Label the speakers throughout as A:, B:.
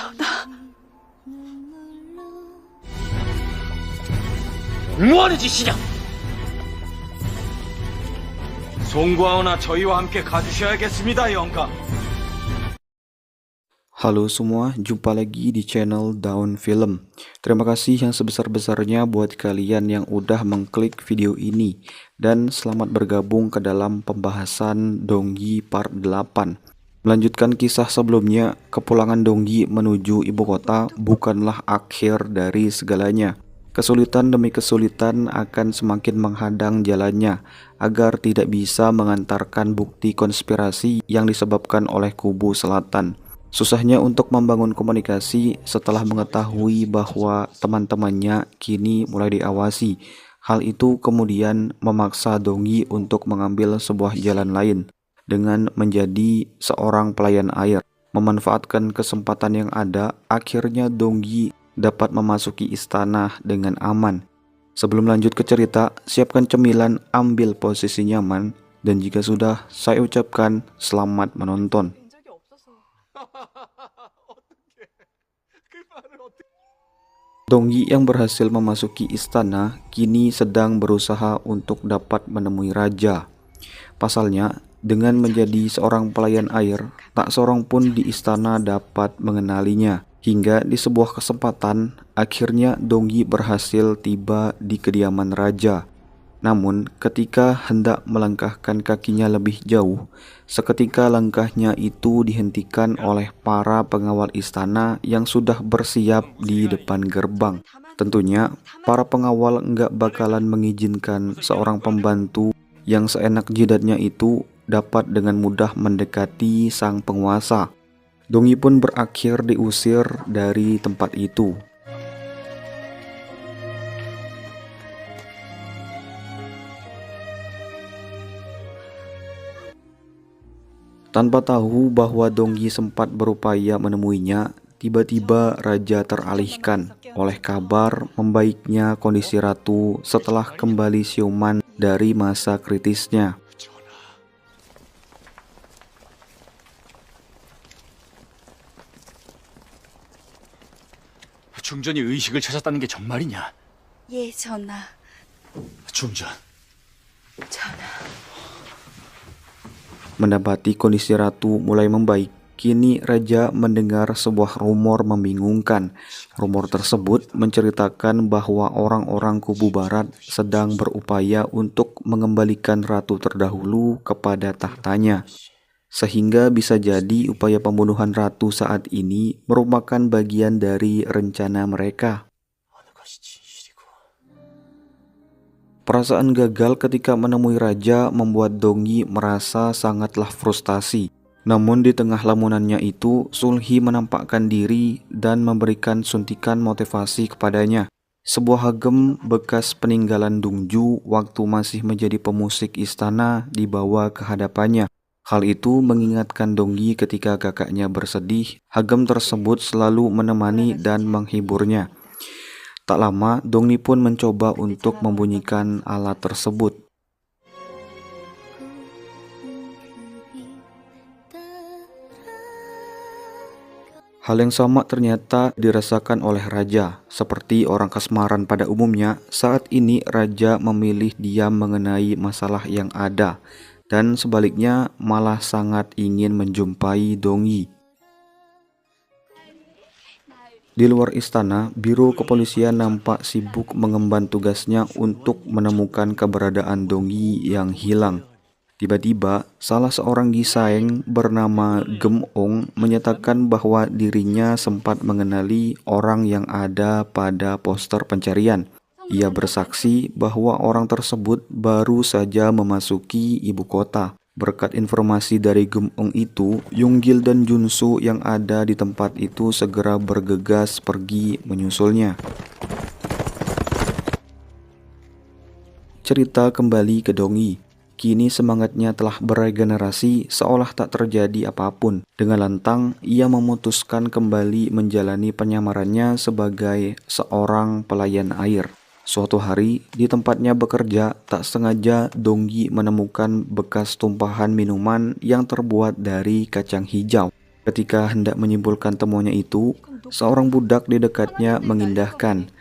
A: 전하.
B: 뭐하는 짓이냐? 송구하오나 저희와 함께 가주셔야겠습니다, 영감.
C: Halo semua, jumpa lagi di channel Daun Film. Terima kasih yang sebesar-besarnya buat kalian yang udah mengklik video ini. Dan selamat bergabung ke dalam pembahasan Donggi Part 8. Melanjutkan kisah sebelumnya, kepulangan Donggi menuju ibu kota bukanlah akhir dari segalanya. Kesulitan demi kesulitan akan semakin menghadang jalannya agar tidak bisa mengantarkan bukti konspirasi yang disebabkan oleh kubu selatan. Susahnya untuk membangun komunikasi setelah mengetahui bahwa teman-temannya kini mulai diawasi. Hal itu kemudian memaksa Donggi untuk mengambil sebuah jalan lain dengan menjadi seorang pelayan air. Memanfaatkan kesempatan yang ada, akhirnya Donggi dapat memasuki istana dengan aman. Sebelum lanjut ke cerita, siapkan cemilan, ambil posisi nyaman, dan jika sudah, saya ucapkan selamat menonton. Donggi yang berhasil memasuki istana kini sedang berusaha untuk dapat menemui raja. Pasalnya, dengan menjadi seorang pelayan air, tak seorang pun di istana dapat mengenalinya. Hingga di sebuah kesempatan, akhirnya Donggi berhasil tiba di kediaman raja. Namun, ketika hendak melangkahkan kakinya lebih jauh, seketika langkahnya itu dihentikan oleh para pengawal istana yang sudah bersiap di depan gerbang. Tentunya, para pengawal nggak bakalan mengizinkan seorang pembantu yang seenak jidatnya itu dapat dengan mudah mendekati sang penguasa. Donggi pun berakhir diusir dari tempat itu. Tanpa tahu bahwa Donggi sempat berupaya menemuinya, tiba-tiba raja teralihkan oleh kabar membaiknya kondisi ratu setelah kembali siuman dari masa kritisnya.
B: 중전이 의식을 찾았다는 게 정말이냐?
A: 예, 전하.
B: 중전.
A: 전하.
C: Mendapati kondisi ratu mulai membaik, kini raja mendengar sebuah rumor membingungkan. Rumor tersebut menceritakan bahwa orang-orang kubu barat sedang berupaya untuk mengembalikan ratu terdahulu kepada tahtanya. Sehingga bisa jadi upaya pembunuhan ratu saat ini merupakan bagian dari rencana mereka. Perasaan gagal ketika menemui raja membuat Donggi merasa sangatlah frustasi. Namun di tengah lamunannya itu, Sulhi menampakkan diri dan memberikan suntikan motivasi kepadanya. Sebuah hagem bekas peninggalan Dongju waktu masih menjadi pemusik istana dibawa ke hadapannya. Hal itu mengingatkan Donggi ketika kakaknya bersedih, hagem tersebut selalu menemani dan menghiburnya. Tak lama, Donggi pun mencoba untuk membunyikan alat tersebut. Hal yang sama ternyata dirasakan oleh raja. Seperti orang kasmaran pada umumnya, saat ini raja memilih diam mengenai masalah yang ada. Dan sebaliknya malah sangat ingin menjumpai Donggi. Di luar istana, biro kepolisian nampak sibuk mengemban tugasnya untuk menemukan keberadaan Donggi yang hilang. Tiba-tiba, salah seorang gisaeng bernama Gem Ong menyatakan bahwa dirinya sempat mengenali orang yang ada pada poster pencarian. Ia bersaksi bahwa orang tersebut baru saja memasuki ibu kota. Berkat informasi dari Gem Ong itu, Yunggil dan Junsu yang ada di tempat itu segera bergegas pergi menyusulnya. Cerita kembali ke Donggi. Kini semangatnya telah beregenerasi seolah tak terjadi apapun. Dengan lantang, ia memutuskan kembali menjalani penyamarannya sebagai seorang pelayan air. Suatu hari, di tempatnya bekerja, tak sengaja Donggi menemukan bekas tumpahan minuman yang terbuat dari kacang hijau. Ketika hendak menyimpulkan temuannya itu, seorang budak di dekatnya mengindahkan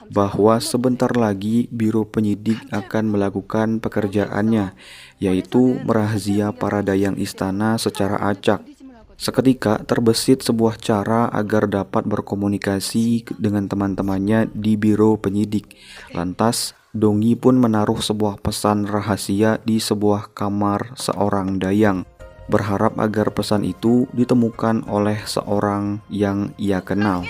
C: bahwa sebentar lagi biro penyidik akan melakukan pekerjaannya, yaitu merazia para dayang istana secara acak. Seketika terbesit sebuah cara agar dapat berkomunikasi dengan teman-temannya di biro penyidik. Lantas, Dongyi pun menaruh sebuah pesan rahasia di sebuah kamar seorang dayang, berharap agar pesan itu ditemukan oleh seorang yang ia kenal.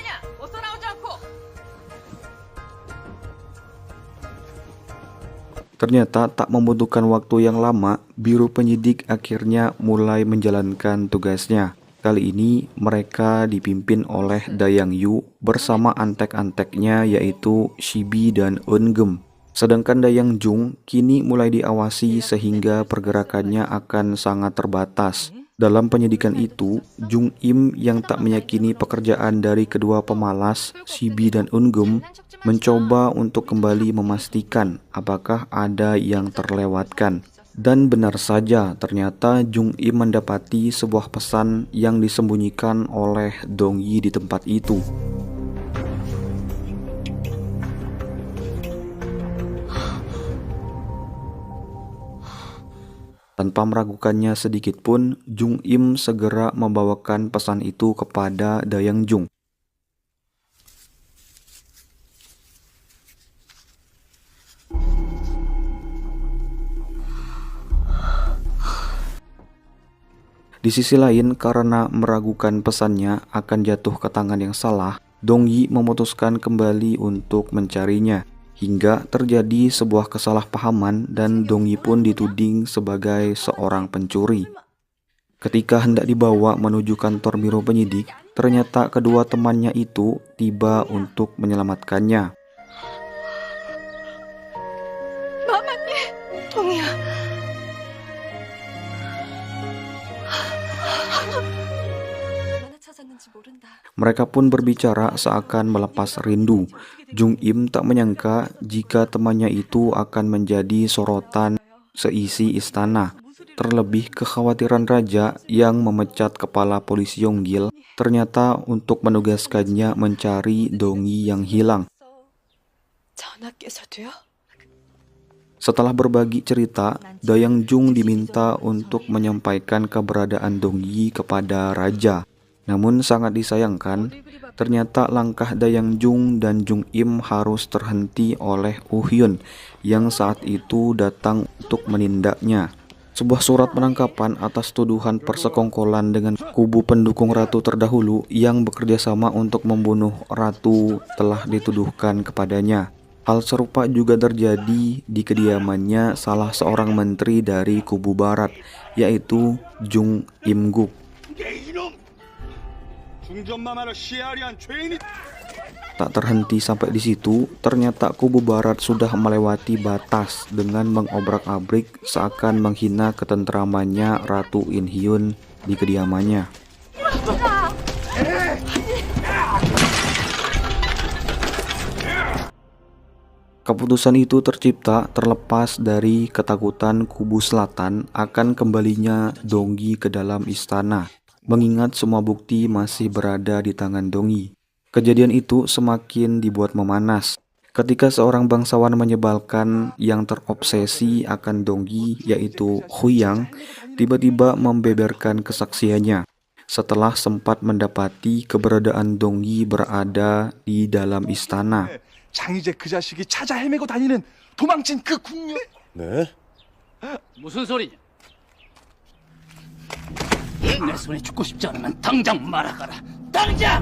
C: Ternyata tak membutuhkan waktu yang lama, biro penyidik akhirnya mulai menjalankan tugasnya. Kali ini mereka dipimpin oleh Dayang Yu bersama antek-anteknya yaitu Shibi dan Eunggeum. Sedangkan Dayang Jung kini mulai diawasi sehingga pergerakannya akan sangat terbatas. Dalam penyidikan itu, Jung Im yang tak meyakini pekerjaan dari kedua pemalas, Shibi dan Eunggeum, mencoba untuk kembali memastikan apakah ada yang terlewatkan. Dan benar saja, ternyata Jung Im mendapati sebuah pesan yang disembunyikan oleh Dongyi di tempat itu. Tanpa meragukannya sedikit pun, Jung Im segera membawakan pesan itu kepada Dayang Jung. Di sisi lain, karena meragukan pesannya akan jatuh ke tangan yang salah, Dongyi memutuskan kembali untuk mencarinya. Hingga terjadi sebuah kesalahpahaman dan Dongyi pun dituding sebagai seorang pencuri. Ketika hendak dibawa menuju kantor biro penyidik, ternyata kedua temannya itu tiba untuk menyelamatkannya.
A: 마마님, 동이야. 얼마나 찾았는지 모른다.
C: Mereka pun berbicara seakan melepas rindu. Jung Im tak menyangka jika temannya itu akan menjadi sorotan seisi istana. Terlebih kekhawatiran raja yang memecat kepala polisi Yonggil ternyata untuk menugaskannya mencari Dongyi yang hilang.
A: 전하께서도요?
C: Setelah berbagi cerita, Dayang Jung diminta untuk menyampaikan keberadaan Dongyi kepada raja. Namun sangat disayangkan, ternyata langkah Dayang Jung dan Jung Im harus terhenti oleh Hyun yang saat itu datang untuk menindaknya. Sebuah surat penangkapan atas tuduhan persekongkolan dengan kubu pendukung ratu terdahulu yang bekerja sama untuk membunuh ratu telah dituduhkan kepadanya. Hal serupa juga terjadi di kediamannya salah seorang menteri dari kubu barat, yaitu Jung Im-guk. Tak terhenti sampai di situ, ternyata kubu barat sudah melewati batas dengan mengobrak-abrik seakan menghina ketentramannya Ratu In Hyun di kediamannya. Keputusan itu tercipta terlepas dari ketakutan kubu selatan akan kembalinya Dongyi ke dalam istana, mengingat semua bukti masih berada di tangan Dongyi. Kejadian itu semakin dibuat memanas ketika seorang bangsawan menyebalkan yang terobsesi akan Dongyi, yaitu Huyang, tiba-tiba membeberkan kesaksiannya setelah sempat mendapati keberadaan Dongyi berada di dalam istana.
D: 장희재 그 자식이 찾아 헤매고 다니는 도망친 그 궁녀.
E: 네?
B: 무슨 소리냐? 내 손에 죽고 싶지 않으면 당장 말아가라. 당장!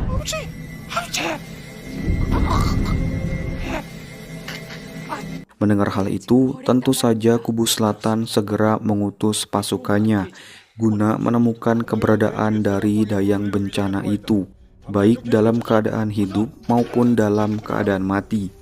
C: Mendengar hal itu, tentu saja kubu selatan segera mengutus pasukannya guna menemukan keberadaan dari dayang bencana itu, baik dalam keadaan hidup maupun dalam keadaan mati.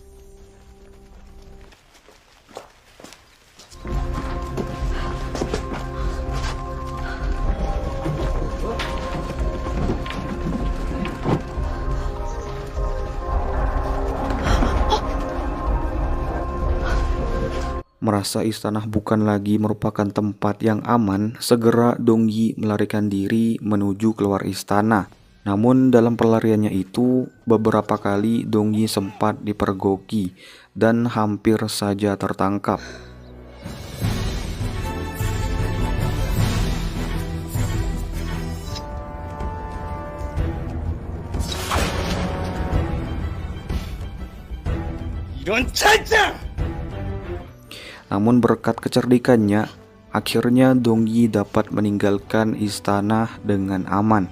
C: merasa istana bukan lagi merupakan tempat yang aman, segera Dongyi melarikan diri menuju keluar istana. Namun dalam pelariannya itu, beberapa kali Dongyi sempat dipergoki dan hampir saja tertangkap. Namun berkat kecerdikannya, akhirnya Dongyi dapat meninggalkan istana dengan aman.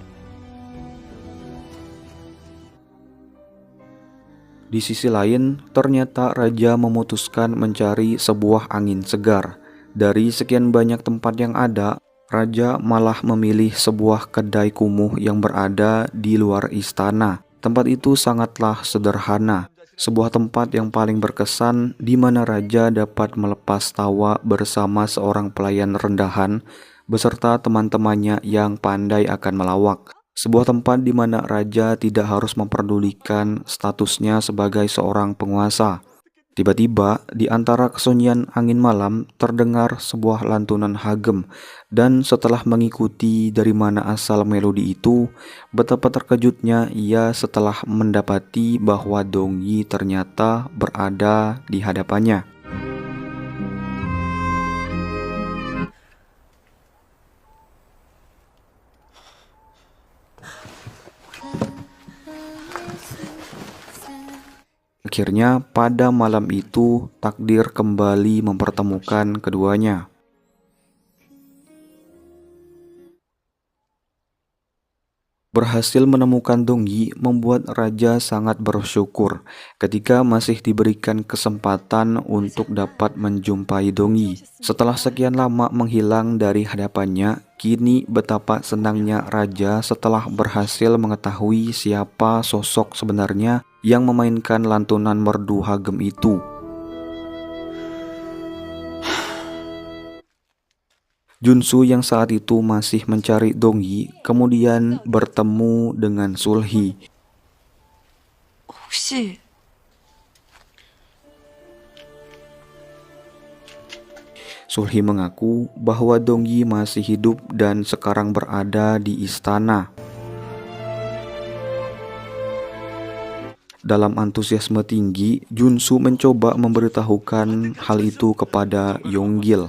C: Di sisi lain, ternyata raja memutuskan mencari sebuah angin segar. Dari sekian banyak tempat yang ada, raja malah memilih sebuah kedai kumuh yang berada di luar istana. Tempat itu sangatlah sederhana. Sebuah tempat yang paling berkesan di mana raja dapat melepas tawa bersama seorang pelayan rendahan beserta teman-temannya yang pandai akan melawak. Sebuah tempat di mana raja tidak harus memperdulikan statusnya sebagai seorang penguasa. Tiba-tiba, di antara kesunyian angin malam terdengar sebuah lantunan Hagem, dan setelah mengikuti dari mana asal melodi itu, betapa terkejutnya ia setelah mendapati bahwa Dongyi ternyata berada di hadapannya. Akhirnya pada malam itu takdir kembali mempertemukan keduanya. Berhasil menemukan Dongyi membuat raja sangat bersyukur ketika masih diberikan kesempatan untuk dapat menjumpai Dongyi. Setelah sekian lama menghilang dari hadapannya, kini betapa senangnya raja setelah berhasil mengetahui siapa sosok sebenarnya yang memainkan lantunan merdu Hagem itu. Junsu yang saat itu masih mencari Dongyi kemudian bertemu dengan Sulhi.
A: 혹시
C: Sulhi mengaku bahwa Dongyi masih hidup dan sekarang berada di istana. Dalam antusiasme tinggi, Junsu mencoba memberitahukan hal itu kepada Yonggil.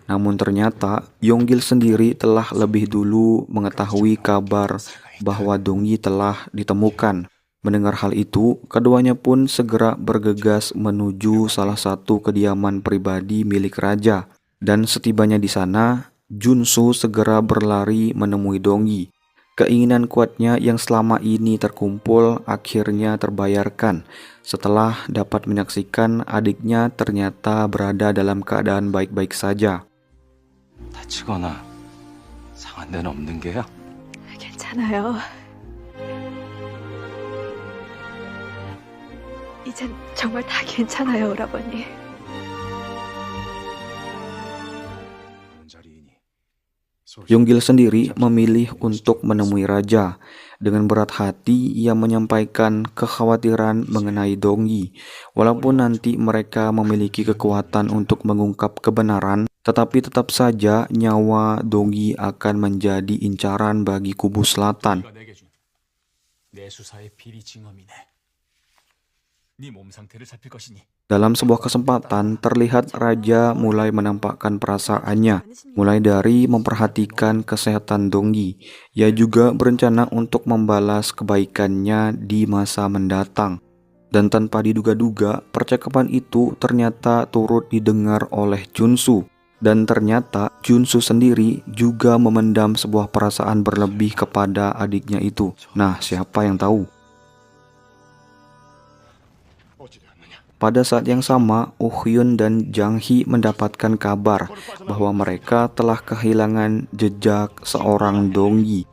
C: Namun ternyata Yonggil sendiri telah lebih dulu mengetahui kabar bahwa Dongyi telah ditemukan. Mendengar hal itu, keduanya pun segera bergegas menuju salah satu kediaman pribadi milik raja. Dan setibanya di sana, Junsu segera berlari menemui Dongyi. Keinginan kuatnya yang selama ini terkumpul akhirnya terbayarkan setelah dapat menyaksikan adiknya ternyata berada dalam keadaan baik-baik saja.
B: 다치거나 상한 데는 없는 게야?
A: 괜찮아요. 이젠 정말 다 괜찮아요, 오라버니.
C: Yonggil sendiri memilih untuk menemui raja. Dengan berat hati ia menyampaikan kekhawatiran mengenai Dongyi. Walaupun nanti mereka memiliki kekuatan untuk mengungkap kebenaran, tetapi tetap saja nyawa Dongyi akan menjadi incaran bagi kubu selatan. Dalam sebuah kesempatan, terlihat raja mulai menampakkan perasaannya, mulai dari memperhatikan kesehatan Dongyi. Ia juga berencana untuk membalas kebaikannya di masa mendatang. Dan tanpa diduga-duga, percakapan itu ternyata turut didengar oleh Junsu. Dan ternyata Junsu sendiri juga memendam sebuah perasaan berlebih kepada adiknya itu. Nah, siapa yang tahu? Pada saat yang sama, Uhyun dan Jang Hee mendapatkan kabar bahwa mereka telah kehilangan jejak seorang Dongyi.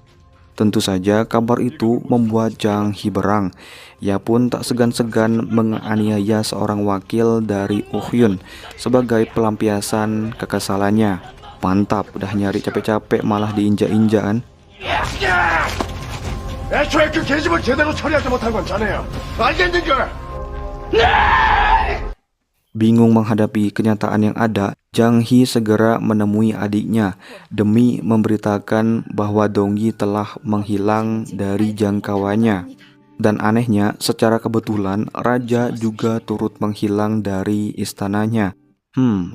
C: Tentu saja kabar itu membuat Jang Hee berang. Ia pun tak segan-segan menganiaya seorang wakil dari Uhyun sebagai pelampiasan kekesalannya. Mantap, udah nyari capek-capek malah diinjak-injakan.
D: 애초에 그 계집을 제대로 처리하지 못한 건 자네야. 알겠는가?
C: Bingung menghadapi kenyataan yang ada, Jang Hee segera menemui adiknya demi memberitakan bahwa Dongyi telah menghilang dari jangkauannya. Dan anehnya, secara kebetulan Raja juga turut menghilang dari istananya.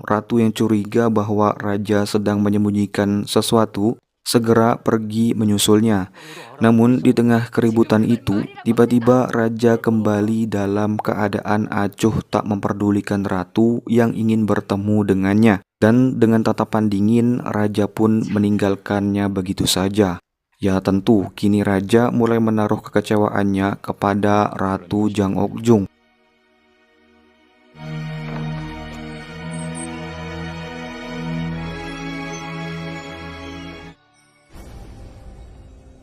C: Ratu yang curiga bahwa Raja sedang menyembunyikan sesuatu segera pergi menyusulnya. Namun di tengah keributan itu, tiba-tiba Raja kembali dalam keadaan acuh tak memperdulikan Ratu yang ingin bertemu dengannya. Dan dengan tatapan dingin, Raja pun meninggalkannya begitu saja. Ya tentu, kini Raja mulai menaruh kekecewaannya kepada Ratu Jang Ok-jung.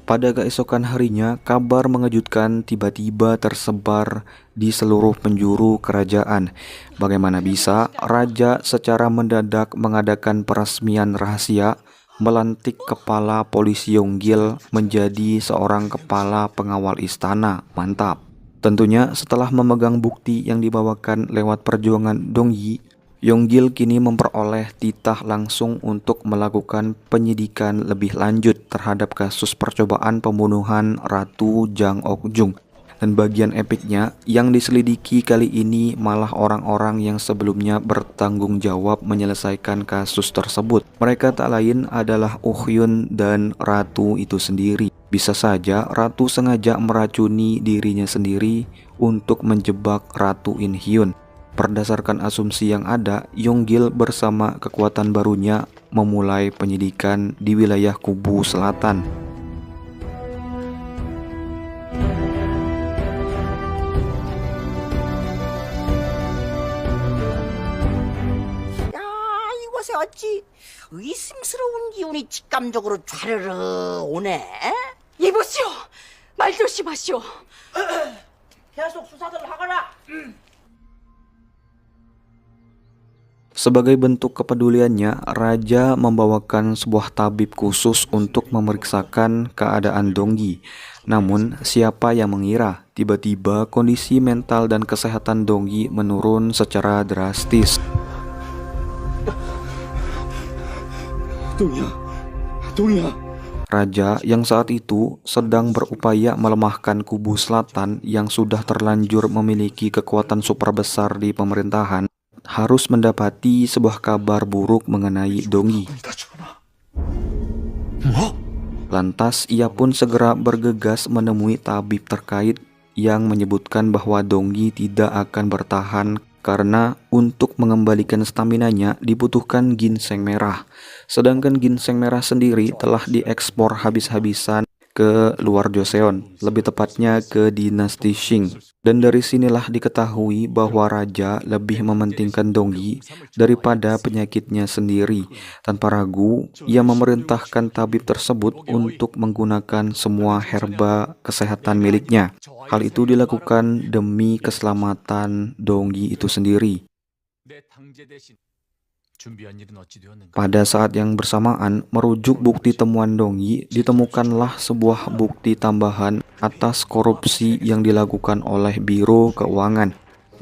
C: Pada keesokan harinya, kabar mengejutkan tiba-tiba tersebar di seluruh penjuru kerajaan. Bagaimana bisa Raja secara mendadak mengadakan peresmian rahasia, melantik kepala polisi Yonggil menjadi seorang kepala pengawal istana. Mantap. Tentunya setelah memegang bukti yang dibawakan lewat perjuangan Dongyi, Yonggil kini memperoleh titah langsung untuk melakukan penyidikan lebih lanjut terhadap kasus percobaan pembunuhan Ratu Jang Ok-jung. Dan bagian epiknya, yang diselidiki kali ini malah orang-orang yang sebelumnya bertanggung jawab menyelesaikan kasus tersebut. Mereka tak lain adalah Oh-hyun dan Ratu itu sendiri. Bisa saja Ratu sengaja meracuni dirinya sendiri untuk menjebak Ratu In-hyun. Berdasarkan asumsi yang ada, Yonggil bersama kekuatan barunya memulai penyidikan di wilayah Kubu Selatan.
E: 야, 이곳에 어찌 의심스러운 기운이 직감적으로 좌르르 오네?
A: 이보시오! 말 조심하시오!
E: 계속 수사들 하거라.
C: Sebagai bentuk kepeduliannya, Raja membawakan sebuah tabib khusus untuk memeriksakan keadaan Dongyi. Namun, siapa yang mengira tiba-tiba kondisi mental dan kesehatan Dongyi menurun secara drastis.
D: 동이야.
C: Raja yang saat itu sedang berupaya melemahkan Kubu Selatan yang sudah terlanjur memiliki kekuatan super besar di pemerintahan, harus mendapati sebuah kabar buruk mengenai Dongyi. Lantas ia pun segera bergegas menemui tabib terkait yang menyebutkan bahwa Dongyi tidak akan bertahan karena untuk mengembalikan staminanya dibutuhkan ginseng merah. Sedangkan ginseng merah sendiri telah diekspor habis-habisan ke luar Joseon, lebih tepatnya ke dinasti Qing. Dan dari sinilah diketahui bahwa Raja lebih mementingkan Dongyi daripada penyakitnya sendiri. Tanpa ragu, ia memerintahkan tabib tersebut untuk menggunakan semua herba kesehatan miliknya. Hal itu dilakukan demi keselamatan Dongyi itu sendiri. Pada saat yang bersamaan, merujuk bukti temuan Dongyi, ditemukanlah sebuah bukti tambahan atas korupsi yang dilakukan oleh Biro Keuangan.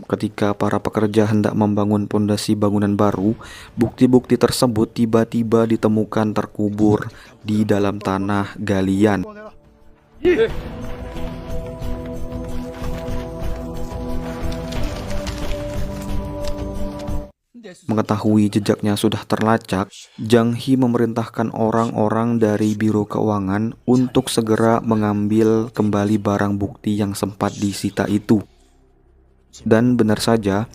C: Ketika para pekerja hendak membangun pondasi bangunan baru, bukti-bukti tersebut tiba-tiba ditemukan terkubur di dalam tanah galian. Mengetahui jejaknya sudah terlacak, Jang Hee memerintahkan orang-orang dari Biro Keuangan untuk segera mengambil kembali barang bukti yang sempat disita itu. Dan benar saja,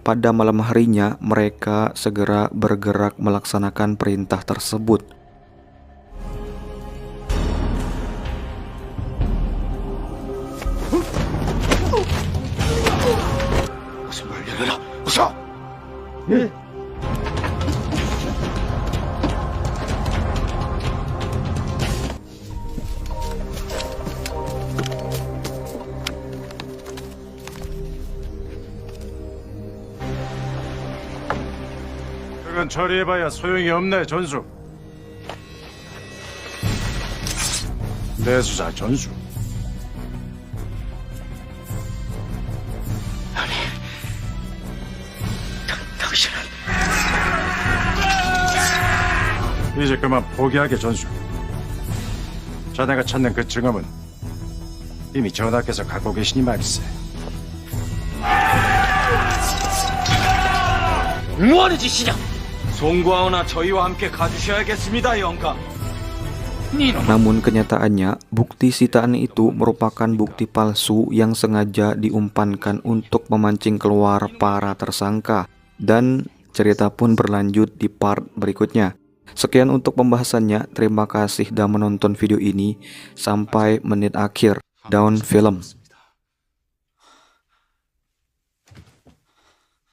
C: pada malam harinya mereka segera bergerak melaksanakan perintah tersebut.
F: 그건 처리해봐야 소용이 없네, 전수. 내수사 전수.
B: 당신은
F: 이제 그만 포기하게, 전수. 자네가 찾는 그 증언은 이미 전하께서 갖고 계시니 말이세.
B: 뭐하는 짓이냐? 송구하오나 저희와 함께 가주셔야겠습니다, 영감. 니놈,
C: Namun kenyataannya, bukti sitaan itu merupakan bukti palsu yang sengaja diumpankan untuk memancing keluar para tersangka. Dan cerita pun berlanjut di part berikutnya. Sekian untuk pembahasannya, terima kasih sudah menonton video ini sampai menit akhir. Daun Film.